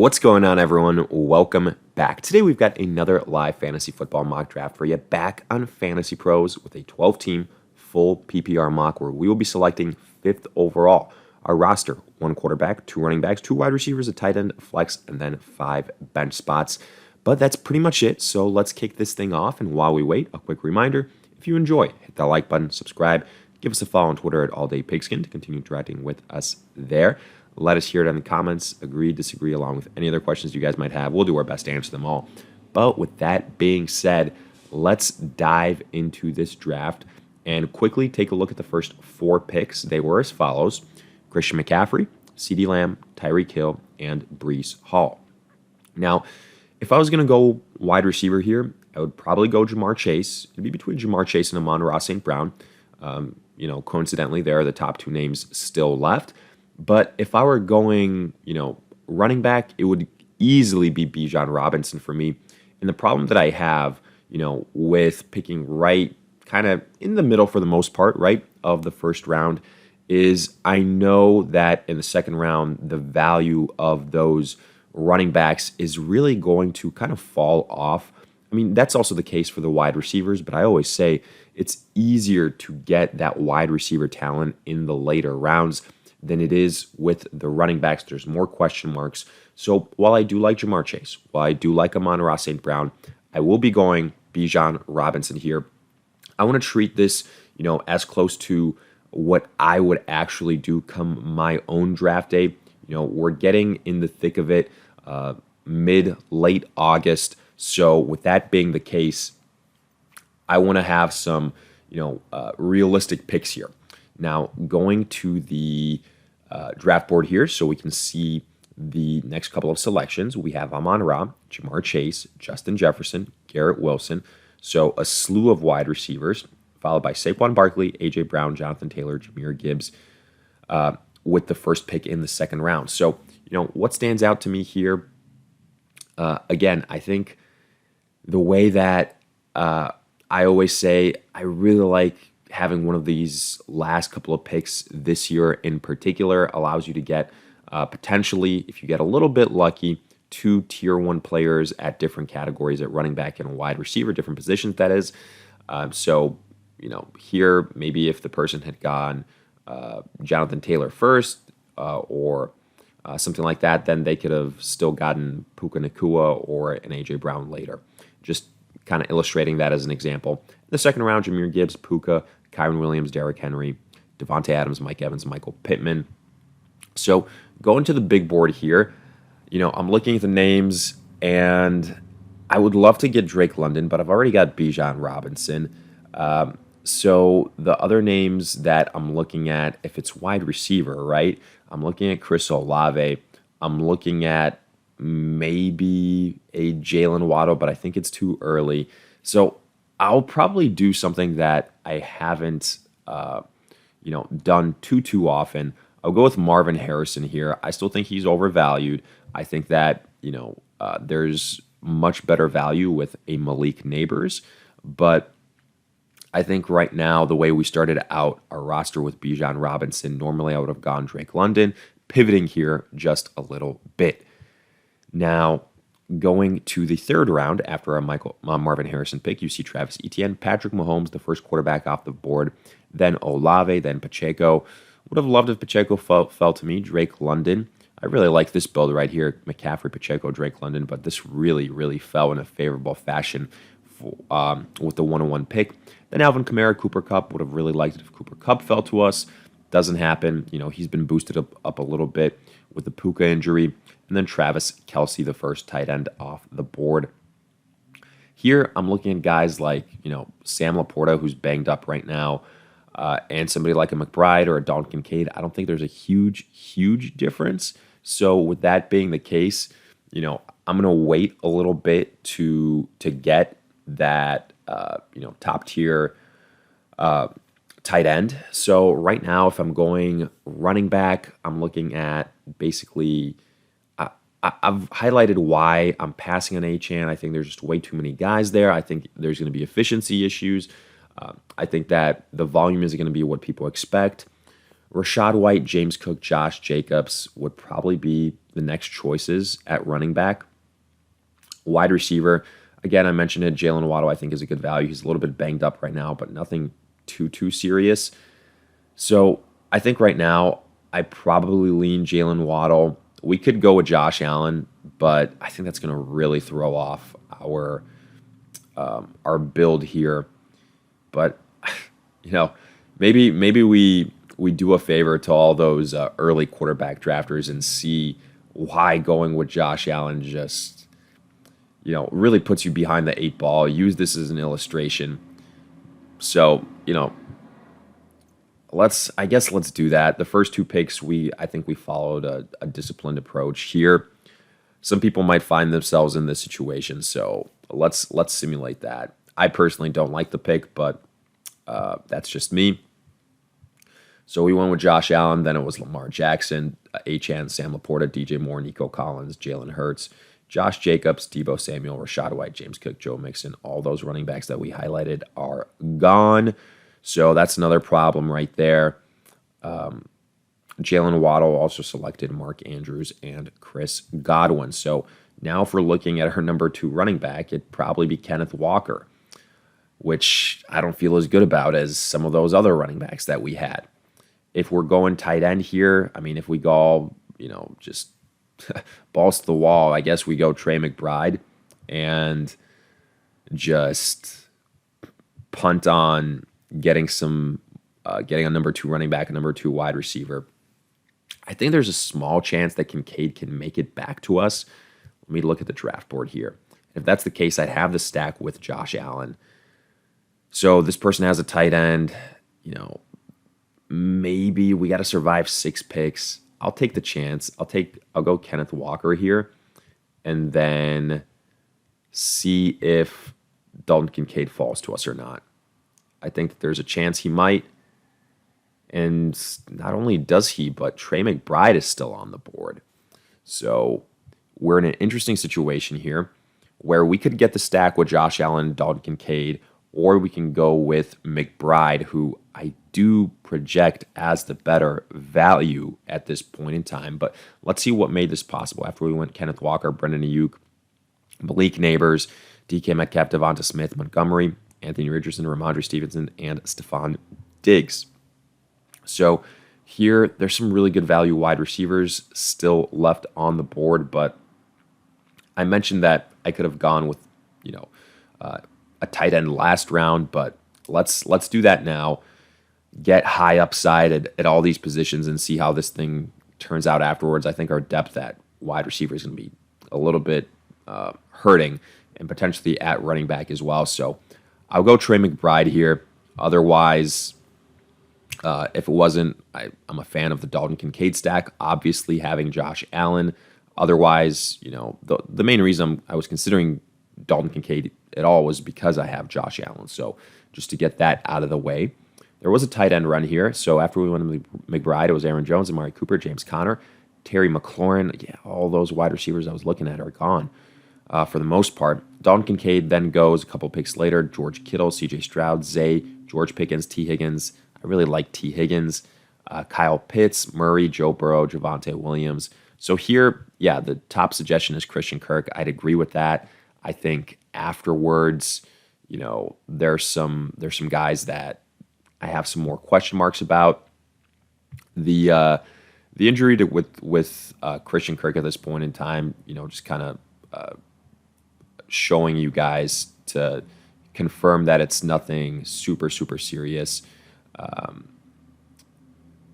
What's going on, everyone? Welcome back. Today we've got another live fantasy football mock draft for you back on Fantasy Pros with a 12-team full PPR mock where we will be selecting 5th overall. Our roster, 1 quarterback, 2 running backs, 2 wide receivers, a tight end, a flex, and then 5 bench spots. But that's pretty much it, so let's kick this thing off. And while we wait, a quick reminder, if you enjoy, hit that like button, subscribe, give us a follow on Twitter at AllDayPigskin to continue interacting with us there. Let us hear it in the comments, agree, disagree, along with any other questions you guys might have. We'll do our best to answer them all. But with that being said, let's dive into this draft and quickly take a look at the first 4 picks. They were as follows: Christian McCaffrey, CeeDee Lamb, Tyreek Hill, and Breece Hall. Now, if I was going to go wide receiver here, I would probably go Jamar Chase. It'd be between Jamar Chase and Amon-Ra St. Brown. Coincidentally, there are the top 2 names still left. But if I were going, running back, it would easily be Bijan Robinson for me. And the problem that I have, with picking right kind of in the middle for the most part, right, of the first round is I know that in the second round, the value of those running backs is really going to kind of fall off. I mean, that's also the case for the wide receivers, but I always say it's easier to get that wide receiver talent in the later rounds than it is with the running backs. There's more question marks. So while I do like Jamar Chase, while I do like Amon-Ra St. Brown, I will be going Bijan Robinson here. I want to treat this, as close to what I would actually do come my own draft day. We're getting in the thick of it, late August. So with that being the case, I want to have some, realistic picks here. Now, going to the draft board here so we can see the next couple of selections. We have Amon-Ra, Jamar Chase, Justin Jefferson, Garrett Wilson. So a slew of wide receivers, followed by Saquon Barkley, A.J. Brown, Jonathan Taylor, Jahmyr Gibbs, with the first pick in the second round. So, what stands out to me here, again, I think the way that I always say I really like having one of these last couple of picks this year in particular allows you to get potentially, if you get a little bit lucky, 2 tier 1 players at different categories at running back and wide receiver, different positions, that is. Here, maybe if the person had gone Jonathan Taylor first or something like that, then they could have still gotten Puka Nacua or an A.J. Brown later. Just kind of illustrating that as an example. In the second round, Jahmyr Gibbs, Puka, Kyron Williams, Derrick Henry, Devontae Adams, Mike Evans, Michael Pittman. So going to the big board here, I'm looking at the names, and I would love to get Drake London, but I've already got Bijan Robinson. So the other names that I'm looking at, if it's wide receiver, right, I'm looking at Chris Olave. I'm looking at maybe a Jalen Waddle, but I think it's too early. So I'll probably do something that I haven't, done too often. I'll go with Marvin Harrison here. I still think he's overvalued. I think that, there's much better value with a Malik Neighbors. But I think right now, the way we started out our roster with Bijan Robinson, normally I would have gone Drake London, pivoting here just a little bit. Now, going to the third round after our Marvin Harrison pick, you see Travis Etienne, Patrick Mahomes, the first quarterback off the board, then Olave, then Pacheco. Would have loved if Pacheco fell to me. Drake London. I really like this build right here, McCaffrey, Pacheco, Drake London, but this really, really fell in a favorable fashion with the 101 pick. Then Alvin Kamara, Cooper Kupp. Would have really liked it if Cooper Kupp fell to us. Doesn't happen. He's been boosted up a little bit with the Puka injury. And then Travis Kelce, the first tight end off the board. Here, I'm looking at guys like, Sam Laporta, who's banged up right now, and somebody like a McBride or a Dalton Kincaid. I don't think there's a huge difference. So with that being the case, I'm going to wait a little bit to get that, top tier tight end. So right now, if I'm going running back, I'm looking at basically I've highlighted why I'm passing on Achane. I think there's just way too many guys there. I think there's going to be efficiency issues. I think that the volume isn't going to be what people expect. Rashad White, James Cook, Josh Jacobs would probably be the next choices at running back. Wide receiver, again, I mentioned it, Jalen Waddle I think is a good value. He's a little bit banged up right now, but nothing too serious. So I think right now I probably lean Jalen Waddle. We could go with Josh Allen, but I think that's going to really throw off our build here. But maybe we do a favor to all those early quarterback drafters and see why going with Josh Allen just really puts you behind the 8 ball. Use this as an illustration. So let's do that. The first 2 picks, I think we followed a disciplined approach here. Some people might find themselves in this situation, so let's simulate that. I personally don't like the pick, but that's just me. So we went with Josh Allen, then it was Lamar Jackson, Achane, Sam Laporta, DJ Moore, Nico Collins, Jalen Hurts, Josh Jacobs, Deebo Samuel, Rashad White, James Cook, Joe Mixon. All those running backs that we highlighted are gone. So that's another problem right there. Jalen Waddle also selected Mark Andrews and Chris Godwin. So now if we're looking at her number 2 running back, it'd probably be Kenneth Walker, which I don't feel as good about as some of those other running backs that we had. If we're going tight end here, I mean, if we go, just balls to the wall, I guess we go Trey McBride and just punt on getting a number 2 running back, a number 2 wide receiver. I think there's a small chance that Kincaid can make it back to us. Let me look at the draft board here. If that's the case, I'd have the stack with Josh Allen. So this person has a tight end, maybe we got to survive 6 picks. I'll take the chance. I'll go Kenneth Walker here and then see if Dalton Kincaid falls to us or not. I think that there's a chance he might. And not only does he, but Trey McBride is still on the board. So we're in an interesting situation here where we could get the stack with Josh Allen, Dalton Kincaid, or we can go with McBride, who I do project as the better value at this point in time. But let's see what made this possible. After we went Kenneth Walker, Brendan Ayuk, Malik Neighbors, DK Metcalf, Devonta Smith, Montgomery, Anthony Richardson, Ramondre Stevenson, and Stephon Diggs. So here, there's some really good value wide receivers still left on the board, but I mentioned that I could have gone with, a tight end last round, but let's do that now. Get high upside at all these positions and see how this thing turns out afterwards. I think our depth at wide receiver is going to be a little bit hurting, and potentially at running back as well. So I'll go Trey McBride here. Otherwise, if it wasn't, I'm a fan of the Dalton Kincaid stack, obviously having Josh Allen. Otherwise, the main reason I was considering Dalton Kincaid at all was because I have Josh Allen. So just to get that out of the way. There was a tight end run here. So after we went to McBride, it was Aaron Jones, Amari Cooper, James Conner, Terry McLaurin. Yeah, all those wide receivers I was looking at are gone for the most part. Dalton Kincaid then goes a couple picks later. George Kittle, C.J. Stroud, Zay, George Pickens, T. Higgins. I really like T. Higgins. Kyle Pitts, Murray, Joe Burrow, Javonte Williams. So here, yeah, the top suggestion is Christian Kirk. I'd agree with that. I think afterwards, there's some guys that I have some more question marks about. The injury with Christian Kirk at this point in time, just kind of showing you guys to confirm that it's nothing super serious.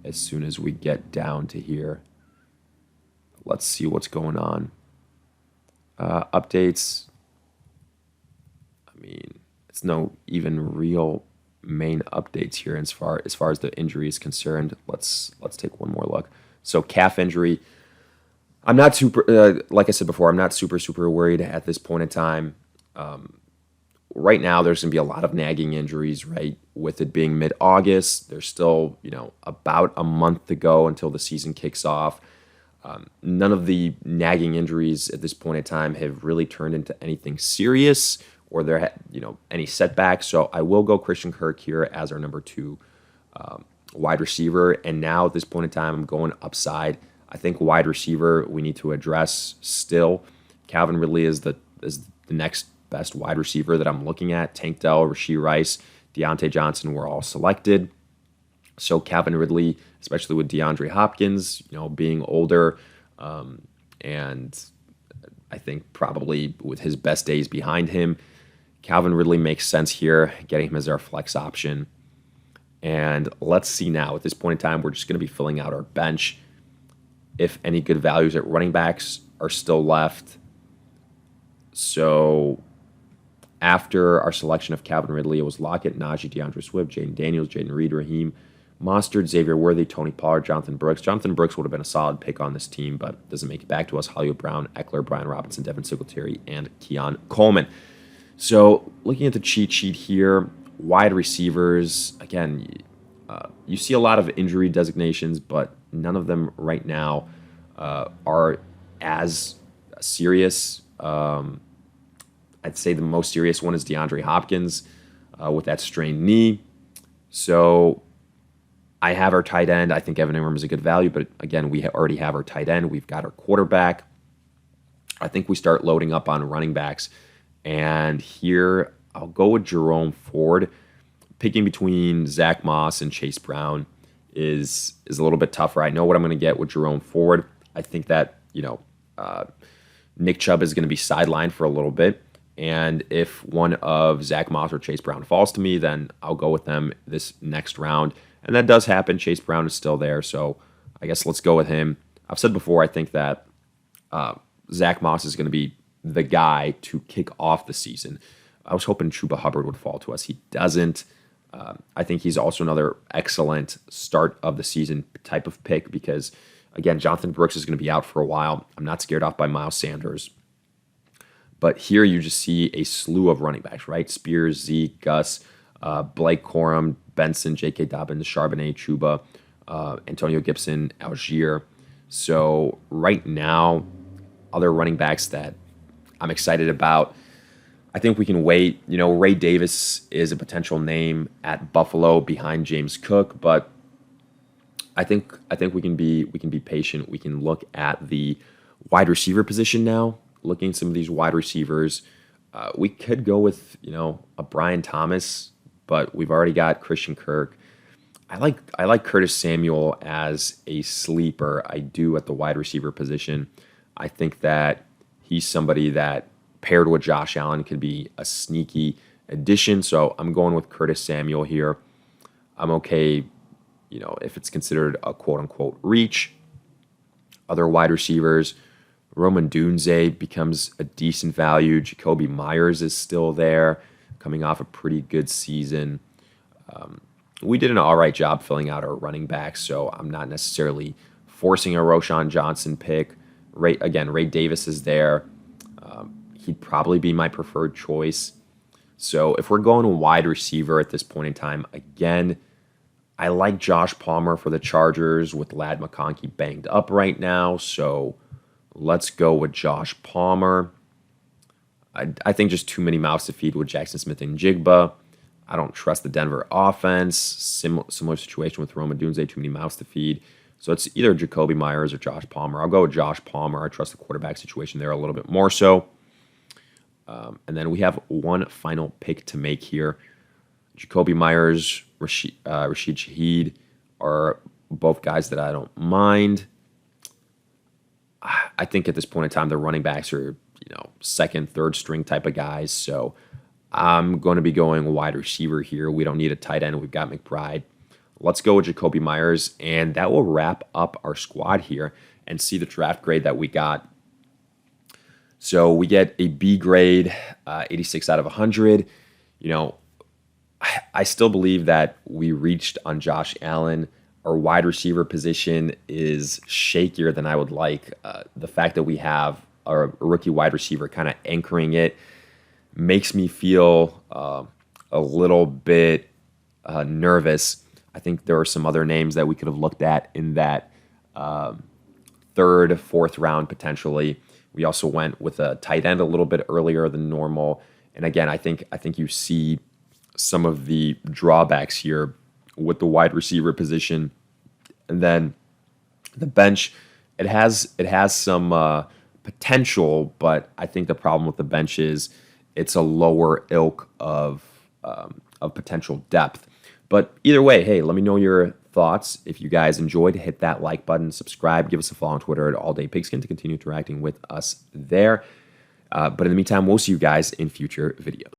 As soon as we get down to here, let's see what's going on. Updates. I mean, it's no even real main updates here as far as the injury is concerned. Let's take one more look. So calf injury. I'm not super, like I said before, I'm not super worried at this point in time. Right now, there's going to be a lot of nagging injuries, right? With it being mid-August, there's still, about a month to go until the season kicks off. None of the nagging injuries at this point in time have really turned into anything serious or there any setbacks. So I will go Christian Kirk here as our number 2 wide receiver. And now at this point in time, I'm going upside. I think wide receiver we need to address still. Calvin Ridley is the next best wide receiver that I'm looking at. Tank Dell, Rashee Rice, Deontay Johnson were all selected. So Calvin Ridley, especially with DeAndre Hopkins, being older, and I think probably with his best days behind him, Calvin Ridley makes sense here, getting him as our flex option. And let's see now. At this point in time, we're just going to be filling out our bench. If any good values at running backs are still left. So after our selection of Calvin Ridley, it was Lockett, Najee, DeAndre Swift, Jaden Daniels, Jaden Reed, Raheem Mostert, Xavier Worthy, Tony Pollard, Jonathan Brooks. Jonathan Brooks would have been a solid pick on this team, but doesn't make it back to us. Hollywood Brown, Eckler, Brian Robinson, Devin Singletary, and Keon Coleman. So looking at the cheat sheet here, wide receivers, again, you see a lot of injury designations, but none of them right now are as serious. I'd say the most serious one is DeAndre Hopkins with that strained knee. So I have our tight end. I think Evan Ingram is a good value, but again, we already have our tight end. We've got our quarterback. I think we start loading up on running backs. And here, I'll go with Jerome Ford. Picking between Zach Moss and Chase Brown is a little bit tougher. I know what I'm going to get with Jerome Ford. I think that, Nick Chubb is going to be sidelined for a little bit. And if one of Zach Moss or Chase Brown falls to me, then I'll go with them this next round. And that does happen. Chase Brown is still there, so I guess let's go with him. I've said before, I think that Zach Moss is going to be the guy to kick off the season. I was hoping Chuba Hubbard would fall to us. He doesn't. I think he's also another excellent start of the season type of pick because, again, Jonathan Brooks is going to be out for a while. I'm not scared off by Miles Sanders. But here you just see a slew of running backs, right? Spears, Zeke, Gus, Blake Corum, Benson, J.K. Dobbins, Charbonnet, Chuba, Antonio Gibson, Algier. So right now, other running backs that I'm excited about, I think we can wait. Ray Davis is a potential name at Buffalo behind James Cook, but I think we can be patient. We can look at the wide receiver position now. Looking at some of these wide receivers, we could go with a Brian Thomas, but we've already got Christian Kirk. I like Curtis Samuel as a sleeper. I do at the wide receiver position. I think that he's somebody that paired with Josh Allen could be a sneaky addition. So I'm going with Curtis Samuel here. I'm okay, if it's considered a quote-unquote reach. Other wide receivers, Roman Dunze becomes a decent value. Jacoby Myers is still there, coming off a pretty good season. We did an all right job filling out our running backs, so I'm not necessarily forcing a Roschon Johnson pick. Ray Davis is there. He'd probably be my preferred choice. So if we're going wide receiver at this point in time, again, I like Josh Palmer for the Chargers with Ladd McConkey banged up right now. So let's go with Josh Palmer. I think just too many mouths to feed with Jackson Smith and Jigba. I don't trust the Denver offense. Similar situation with Roma Dunze, too many mouths to feed. So it's either Jacoby Myers or Josh Palmer. I'll go with Josh Palmer. I trust the quarterback situation there a little bit more so. And then we have one final pick to make here. Jacoby Myers, Rashid Shaheed are both guys that I don't mind. I think at this point in time, the running backs are, second, third string type of guys. So I'm going to be going wide receiver here. We don't need a tight end. We've got McBride. Let's go with Jacoby Myers, and that will wrap up our squad here and see the draft grade that we got. So we get a B grade, 86 out of 100. I still believe that we reached on Josh Allen. Our wide receiver position is shakier than I would like. The fact that we have a rookie wide receiver kind of anchoring it makes me feel a little bit nervous. I think there are some other names that we could have looked at in that third, fourth round potentially. We also went with a tight end a little bit earlier than normal. And again, I think you see some of the drawbacks here with the wide receiver position. And then the bench, it has some potential, but I think the problem with the bench is it's a lower ilk of potential depth. But either way, hey, let me know your thoughts. If you guys enjoyed, hit that like button, subscribe, give us a follow on Twitter at AllDayPigskin to continue interacting with us there. But in the meantime, we'll see you guys in future videos.